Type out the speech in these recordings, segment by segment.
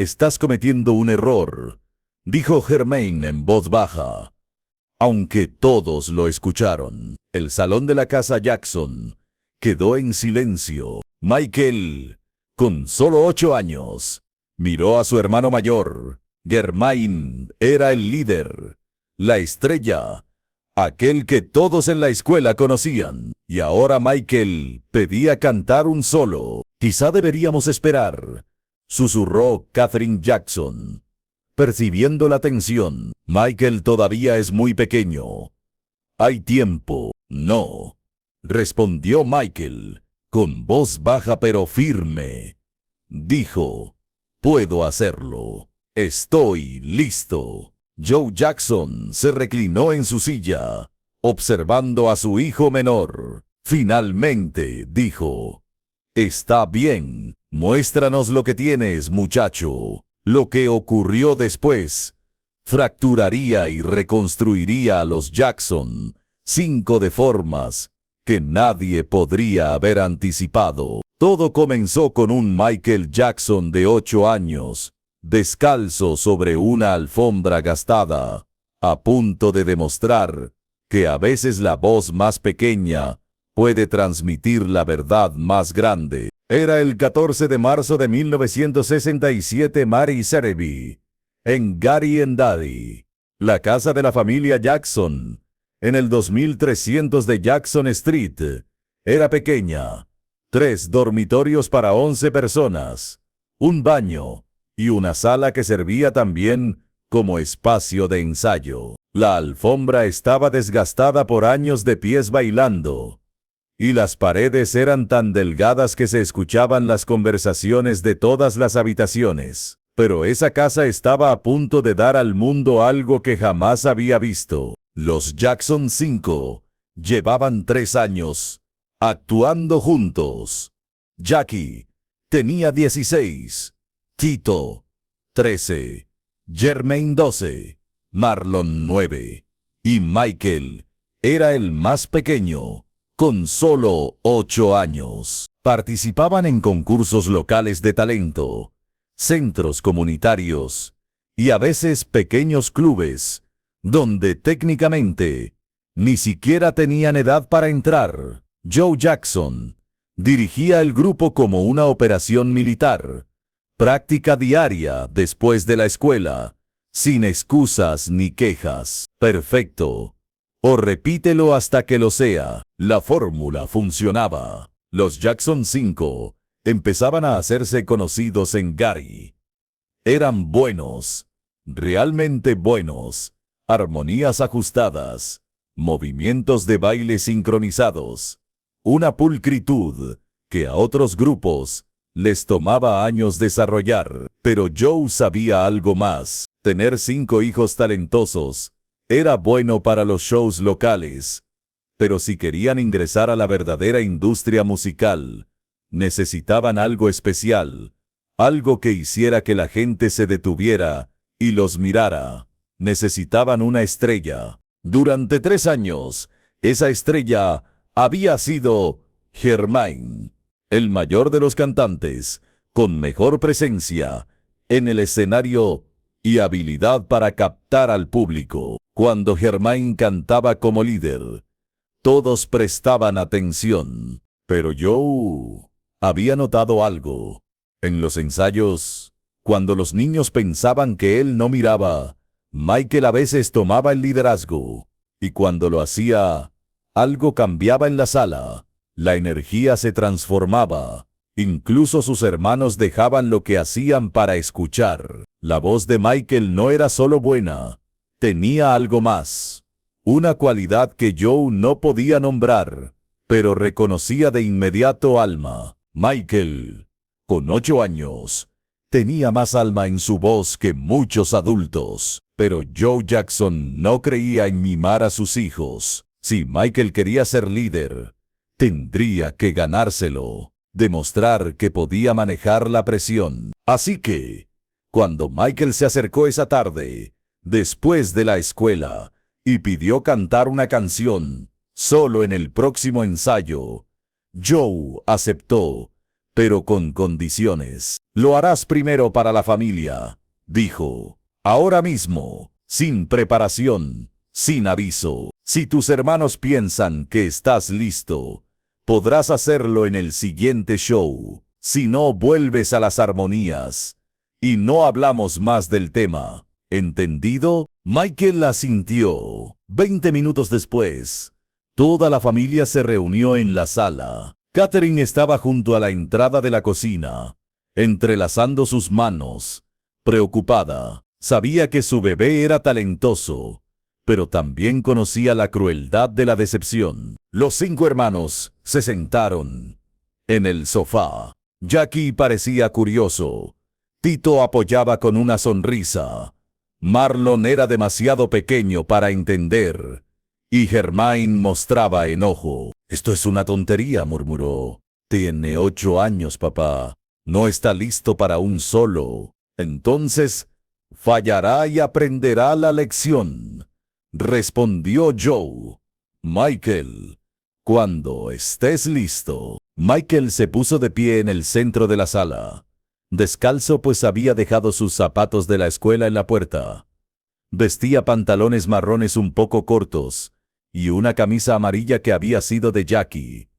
estás cometiendo un error, dijo Jermaine en voz baja. Aunque todos lo escucharon, el salón de la casa Jackson quedó en silencio. Michael, con solo 8 años, miró a su hermano mayor. Jermaine era el líder, la estrella, aquel que todos en la escuela conocían. Y ahora Michael pedía cantar un solo. Quizá deberíamos esperar, susurró Katherine Jackson, percibiendo la tensión. Michael todavía es muy pequeño. Hay tiempo. No, respondió Michael, con voz baja pero firme. Dijo, puedo hacerlo. Estoy listo. Joe Jackson se reclinó en su silla, observando a su hijo menor. Finalmente dijo, está bien, muéstranos lo que tienes, muchacho. Lo que ocurrió después fracturaría y reconstruiría a los Jackson 5 de formas que nadie podría haber anticipado. Todo comenzó con un Michael Jackson de 8 años, descalzo sobre una alfombra gastada, a punto de demostrar que a veces la voz más pequeña puede transmitir la verdad más grande. Era el 14 de marzo de 1967, Mary Sereby, en Gary and Daddy, la casa de la familia Jackson, en el 2300 de Jackson Street. Era pequeña, 3 dormitorios para 11 personas, un baño y una sala que servía también como espacio de ensayo. La alfombra estaba desgastada por años de pies bailando, y las paredes eran tan delgadas que se escuchaban las conversaciones de todas las habitaciones. Pero esa casa estaba a punto de dar al mundo algo que jamás había visto. Los Jackson 5 llevaban 3 años actuando juntos. Jackie tenía 16, Tito 13, Jermaine 12, Marlon 9, y Michael era el más pequeño, con solo 8 años. Participaban en concursos locales de talento, centros comunitarios y a veces pequeños clubes, donde técnicamente ni siquiera tenían edad para entrar. Joe Jackson dirigía el grupo como una operación militar, práctica diaria después de la escuela, sin excusas ni quejas. Perfecto. O repítelo hasta que lo sea. La fórmula funcionaba. Los Jackson 5 empezaban a hacerse conocidos en Gary. Eran buenos, realmente buenos, armonías ajustadas, movimientos de baile sincronizados, una pulcritud que a otros grupos les tomaba años desarrollar. Pero Joe sabía algo más. Tener 5 hijos talentosos era bueno para los shows locales, pero si querían ingresar a la verdadera industria musical, necesitaban algo especial, algo que hiciera que la gente se detuviera y los mirara. Necesitaban una estrella. Durante 3 años, esa estrella había sido Jermaine, el mayor de los cantantes, con mejor presencia en el escenario y habilidad para captar al público. Cuando Jermaine cantaba como líder, todos prestaban atención. Pero Joe había notado algo. En los ensayos, cuando los niños pensaban que él no miraba, Michael a veces tomaba el liderazgo. Y cuando lo hacía, algo cambiaba en la sala. La energía se transformaba. Incluso sus hermanos dejaban lo que hacían para escuchar. La voz de Michael no era solo buena, tenía algo más. Una cualidad que Joe no podía nombrar, pero reconocía de inmediato alma. Michael, con 8 años, tenía más alma en su voz que muchos adultos. Pero Joe Jackson no creía en mimar a sus hijos. Si Michael quería ser líder, tendría que ganárselo, demostrar que podía manejar la presión. Así que, cuando Michael se acercó esa tarde, después de la escuela, y pidió cantar una canción solo en el próximo ensayo, Joe aceptó, pero con condiciones. Lo harás primero para la familia, dijo. Ahora mismo, sin preparación, sin aviso. Si tus hermanos piensan que estás listo, podrás hacerlo en el siguiente show. Si no, vuelves a las armonías. Y no hablamos más del tema. ¿Entendido? Michael asintió. 20 minutos después, toda la familia se reunió en la sala. Catherine estaba junto a la entrada de la cocina, entrelazando sus manos, preocupada. Sabía que su bebé era talentoso, pero también conocía la crueldad de la decepción. Los 5 hermanos se sentaron en el sofá. Jackie parecía curioso. Tito apoyaba con una sonrisa. Marlon era demasiado pequeño para entender. Y Hermione mostraba enojo. «Esto es una tontería», murmuró. «Tiene 8 años, papá. No está listo para un solo. Entonces, fallará y aprenderá la lección», respondió Joe. «Michael, cuando estés listo». Michael se puso de pie en el centro de la sala, descalzo pues había dejado sus zapatos de la escuela en la puerta. Vestía pantalones marrones un poco cortos y una camisa amarilla que había sido de Jackie.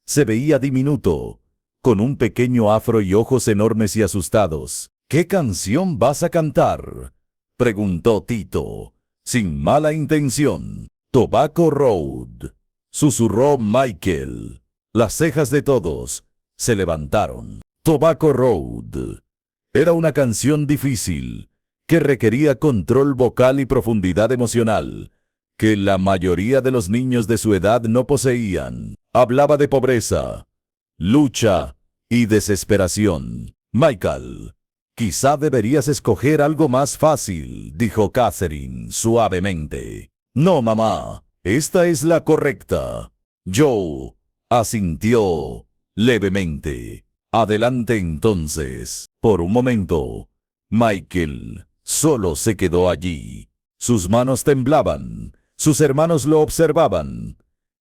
Se veía diminuto, con un pequeño afro y ojos enormes y asustados. «¿Qué canción vas a cantar?», preguntó Tito, sin mala intención. «Tobacco Road», susurró Michael. Las cejas de todos se levantaron. Tobacco Road era una canción difícil que requería control vocal y profundidad emocional que la mayoría de los niños de su edad no poseían. Hablaba de pobreza, lucha y desesperación. «Michael, quizá deberías escoger algo más fácil», dijo Catherine suavemente. «No, mamá, esta es la correcta». Joe asintió levemente. «Adelante entonces». Por un momento, Michael solo se quedó allí. Sus manos temblaban, sus hermanos lo observaban,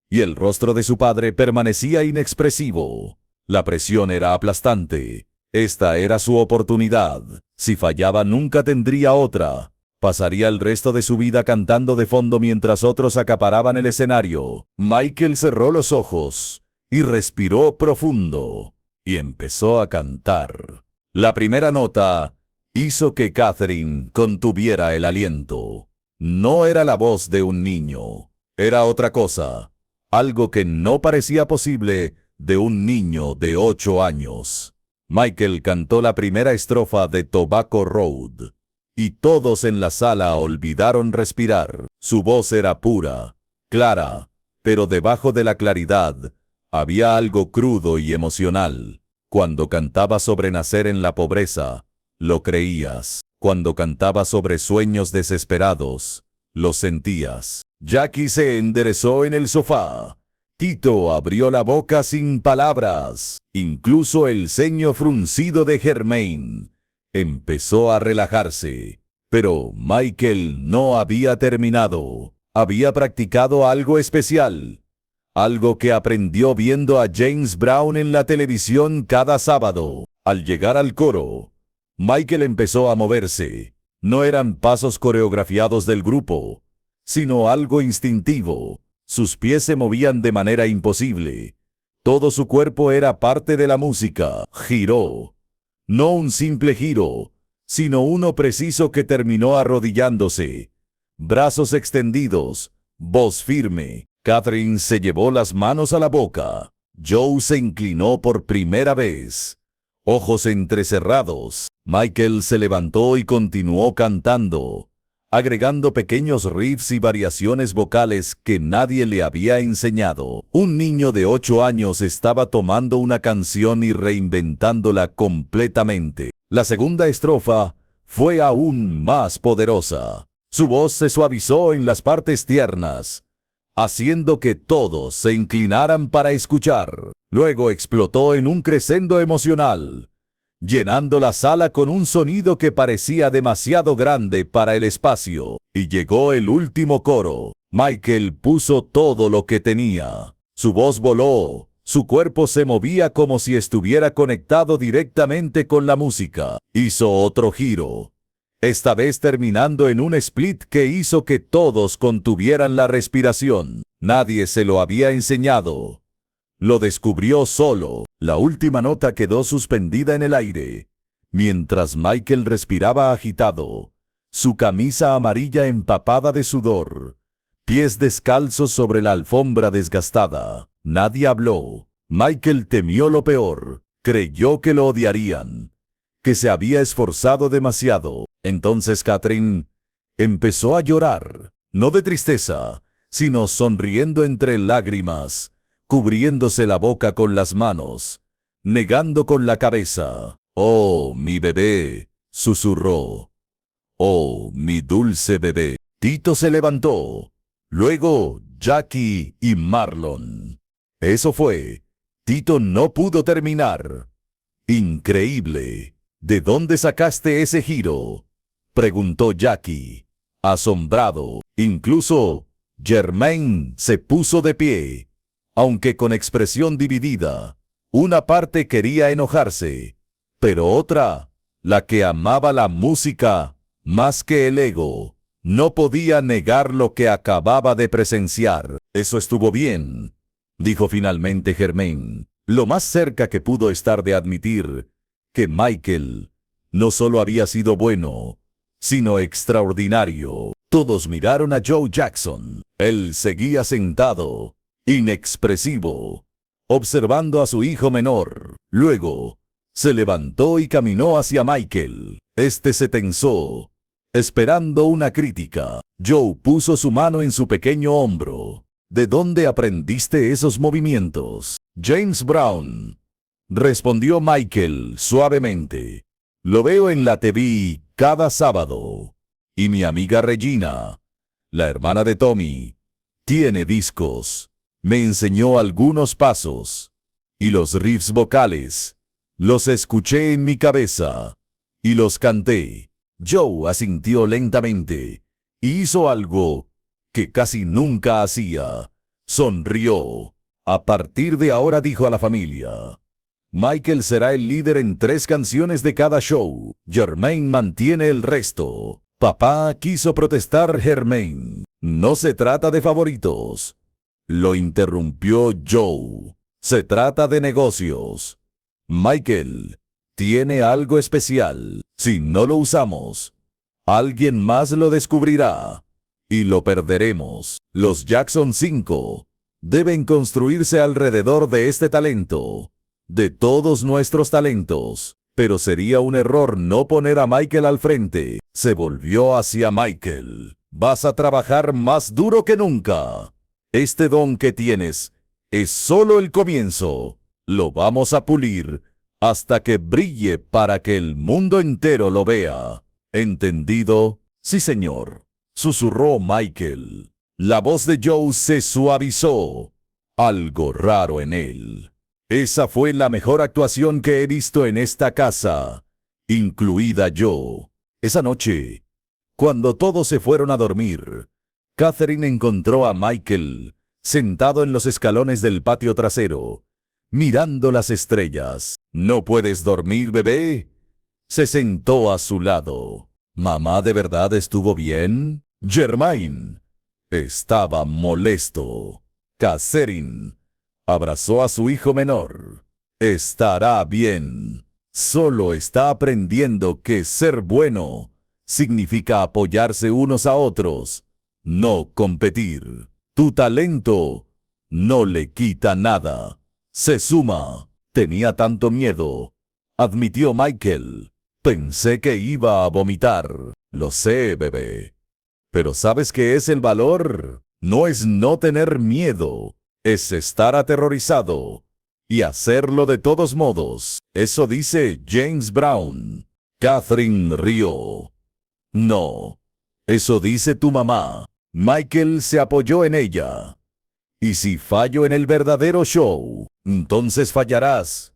y el rostro de su padre permanecía inexpresivo. La presión era aplastante. Esta era su oportunidad. Si fallaba, nunca tendría otra. Pasaría el resto de su vida cantando de fondo mientras otros acaparaban el escenario. Michael cerró los ojos y respiró profundo, y empezó a cantar. La primera nota hizo que Catherine contuviera el aliento. No era la voz de un niño, era otra cosa, algo que no parecía posible de un niño de 8 años. Michael cantó la primera estrofa de Tobacco Road, y todos en la sala olvidaron respirar. Su voz era pura, clara, pero debajo de la claridad había algo crudo y emocional. Cuando cantaba sobre nacer en la pobreza, lo creías. Cuando cantaba sobre sueños desesperados, lo sentías. Jackie se enderezó en el sofá. Tito abrió la boca sin palabras. Incluso el ceño fruncido de Hermione empezó a relajarse. Pero Michael no había terminado. Había practicado algo especial. Algo que aprendió viendo a James Brown en la televisión cada sábado. Al llegar al coro, Michael empezó a moverse. No eran pasos coreografiados del grupo, sino algo instintivo. Sus pies se movían de manera imposible. Todo su cuerpo era parte de la música. Giró. No un simple giro, sino uno preciso que terminó arrodillándose. Brazos extendidos, voz firme. Catherine se llevó las manos a la boca. Joe se inclinó por primera vez. Ojos entrecerrados. Michael se levantó y continuó cantando, agregando pequeños riffs y variaciones vocales que nadie le había enseñado. Un niño de 8 años estaba tomando una canción y reinventándola completamente. La segunda estrofa fue aún más poderosa. Su voz se suavizó en las partes tiernas, haciendo que todos se inclinaran para escuchar. Luego explotó en un crescendo emocional, llenando la sala con un sonido que parecía demasiado grande para el espacio. Y llegó el último coro. Michael puso todo lo que tenía. Su voz voló, Su cuerpo se movía como si estuviera conectado directamente con la música. Hizo otro giro, esta vez terminando en un split que hizo que todos contuvieran la respiración. Nadie se lo había enseñado. Lo descubrió solo. La última nota quedó suspendida en el aire, mientras Michael respiraba agitado, su camisa amarilla empapada de sudor, pies descalzos sobre la alfombra desgastada. Nadie habló. Michael temió lo peor. Creyó que lo odiarían, que se había esforzado demasiado. Entonces Catherine empezó a llorar, no de tristeza, sino sonriendo entre lágrimas, cubriéndose la boca con las manos, negando con la cabeza. «Oh, mi bebé», susurró. «Oh, mi dulce bebé». Tito se levantó. Luego Jackie y Marlon. Eso fue. Tito no pudo terminar. «Increíble. ¿De dónde sacaste ese giro?», preguntó Jackie, asombrado. Incluso Jermaine se puso de pie, aunque con expresión dividida. Una parte quería enojarse, pero otra, la que amaba la música más que el ego, no podía negar lo que acababa de presenciar. «Eso estuvo bien», dijo finalmente Jermaine, lo más cerca que pudo estar de admitir que Michael no solo había sido bueno, sino extraordinario. Todos miraron a Joe Jackson. Él seguía sentado, inexpresivo, observando a su hijo menor. Luego, se levantó y caminó hacia Michael. Este se tensó, esperando una crítica. Joe puso su mano en su pequeño hombro. «¿De dónde aprendiste esos movimientos?» «James Brown», respondió Michael suavemente. «Lo veo en la TV cada sábado. Y mi amiga Regina, la hermana de Tommy, tiene discos. Me enseñó algunos pasos. Y los riffs vocales, los escuché en mi cabeza. Y los canté». Joe asintió lentamente y hizo algo que casi nunca hacía. Sonrió. «A partir de ahora», dijo a la familia, «Michael será el líder en 3 canciones de cada show. Jermaine mantiene el resto». «Papá», quiso protestar Jermaine. «No se trata de favoritos», lo interrumpió Joe. «Se trata de negocios. Michael tiene algo especial. Si no lo usamos, alguien más lo descubrirá y lo perderemos. Los Jackson 5 deben construirse alrededor de este talento, de todos nuestros talentos. Pero sería un error no poner a Michael al frente». Se volvió hacia Michael. «Vas a trabajar más duro que nunca. Este don que tienes es solo el comienzo. Lo vamos a pulir hasta que brille para que el mundo entero lo vea». «¿Entendido?» «Sí, señor», susurró Michael. La voz de Joe se suavizó. Algo raro en él. «Esa fue la mejor actuación que he visto en esta casa, incluida yo». Esa noche, cuando todos se fueron a dormir, Catherine encontró a Michael sentado en los escalones del patio trasero, mirando las estrellas. «¿No puedes dormir, bebé?». Se sentó a su lado. «¿Mamá de verdad estuvo bien?». Jermaine estaba molesto. Catherine abrazó a su hijo menor. «Estará bien. Solo está aprendiendo que ser bueno significa apoyarse unos a otros, no competir. Tu talento no le quita nada, se suma». «Tenía tanto miedo», admitió Michael. «Pensé que iba a vomitar». «Lo sé, bebé. Pero ¿sabes qué es el valor? No es no tener miedo, es estar aterrorizado y hacerlo de todos modos. Eso dice James Brown». Catherine rió. «No, eso dice tu mamá». Michael se apoyó en ella. «Y si fallo en el verdadero show, entonces fallarás.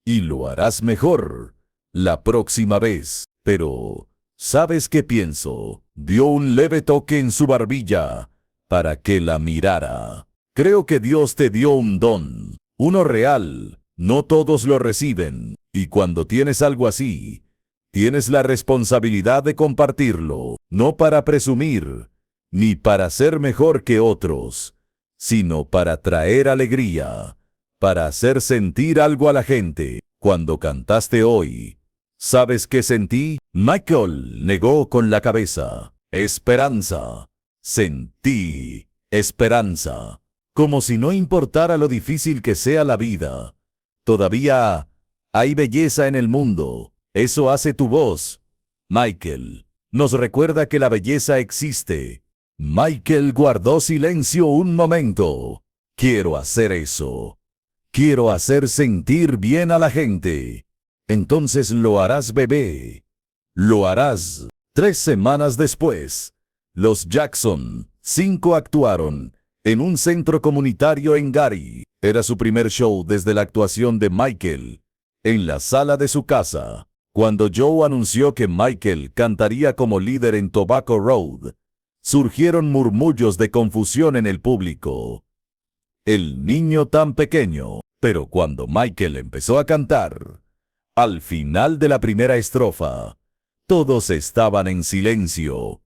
Y lo harás mejor la próxima vez». «Pero, ¿sabes qué pienso?». Dio un leve toque en su barbilla para que la mirara. «Creo que Dios te dio un don. Uno real, no todos lo reciben, y cuando tienes algo así, tienes la responsabilidad de compartirlo, no para presumir, ni para ser mejor que otros, sino para traer alegría, para hacer sentir algo a la gente. Cuando cantaste hoy, ¿sabes qué sentí? Michael negó con la cabeza. Esperanza. Sentí esperanza. Como si no importara lo difícil que sea la vida. Todavía hay belleza en el mundo. Eso hace tu voz, Michael. Nos recuerda que la belleza existe. Michael guardó silencio un momento. Quiero hacer eso. Quiero hacer sentir bien a la gente. Entonces lo harás, bebé. Lo harás. 3 semanas después, los Jackson 5 actuaron en un centro comunitario en Gary. Era su primer show desde la actuación de Michael en la sala de su casa. Cuando Joe anunció que Michael cantaría como líder en Tobacco Road, surgieron murmullos de confusión en el público. El niño tan pequeño, pero cuando Michael empezó a cantar, al final de la primera estrofa, todos estaban en silencio,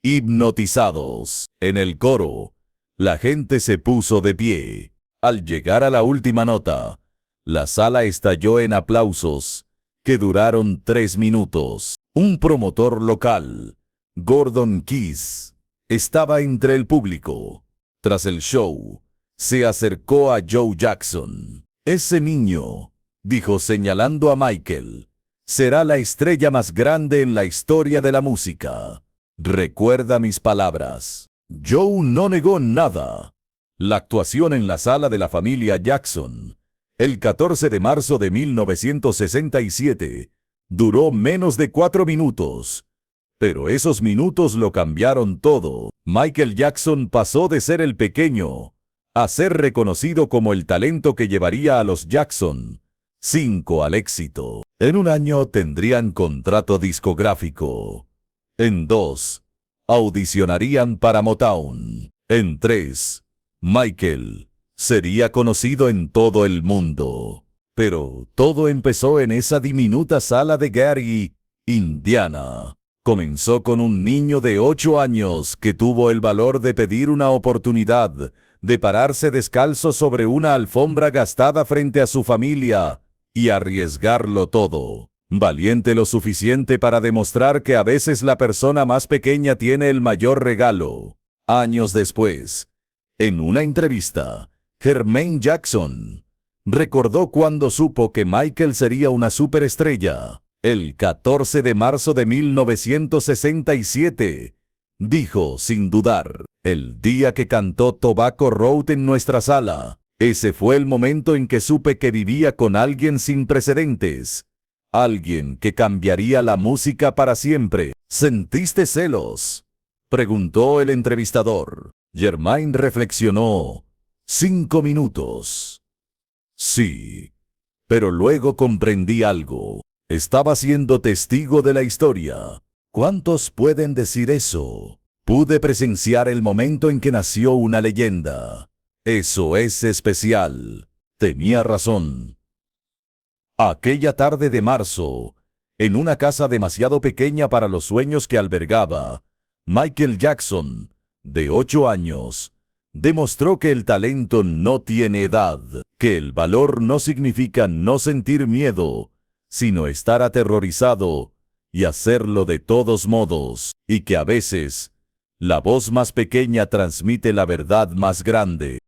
hipnotizados. En el coro, la gente se puso de pie. Al llegar a la última nota, la sala estalló en aplausos, que duraron 3 minutos. Un promotor local, Gordon Keys, estaba entre el público. Tras el show, se acercó a Joe Jackson. Ese niño, dijo señalando a Michael, será la estrella más grande en la historia de la música. Recuerda mis palabras. Joe no negó nada. La actuación en la sala de la familia Jackson, el 14 de marzo de 1967, duró menos de 4 minutos. Pero esos minutos lo cambiaron todo. Michael Jackson pasó de ser el pequeño a ser reconocido como el talento que llevaría a los Jackson 5 al éxito. En 1 año tendrían contrato discográfico. En 2, audicionarían para Motown. En 3, Michael sería conocido en todo el mundo. Pero todo empezó en esa diminuta sala de Gary, Indiana. Comenzó con un niño de 8 años que tuvo el valor de pedir una oportunidad de pararse descalzo sobre una alfombra gastada frente a su familia y arriesgarlo todo. Valiente lo suficiente para demostrar que a veces la persona más pequeña tiene el mayor regalo. Años después, en una entrevista, Jermaine Jackson recordó cuando supo que Michael sería una superestrella. El 14 de marzo de 1967, dijo sin dudar, el día que cantó Tobacco Road en nuestra sala, ese fue el momento en que supe que vivía con alguien sin precedentes, alguien que cambiaría la música para siempre. ¿Sentiste celos?, preguntó el entrevistador. Jermaine reflexionó 5 minutos. Sí, pero luego comprendí algo. Estaba siendo testigo de la historia. ¿Cuántos pueden decir eso? Pude presenciar el momento en que nació una leyenda. Eso es especial. Tenía razón. Aquella tarde de marzo, en una casa demasiado pequeña para los sueños que albergaba, Michael Jackson, de 8 años, demostró que el talento no tiene edad, que el valor no significa no sentir miedo, sino estar aterrorizado y hacerlo de todos modos, y que a veces la voz más pequeña transmite la verdad más grande.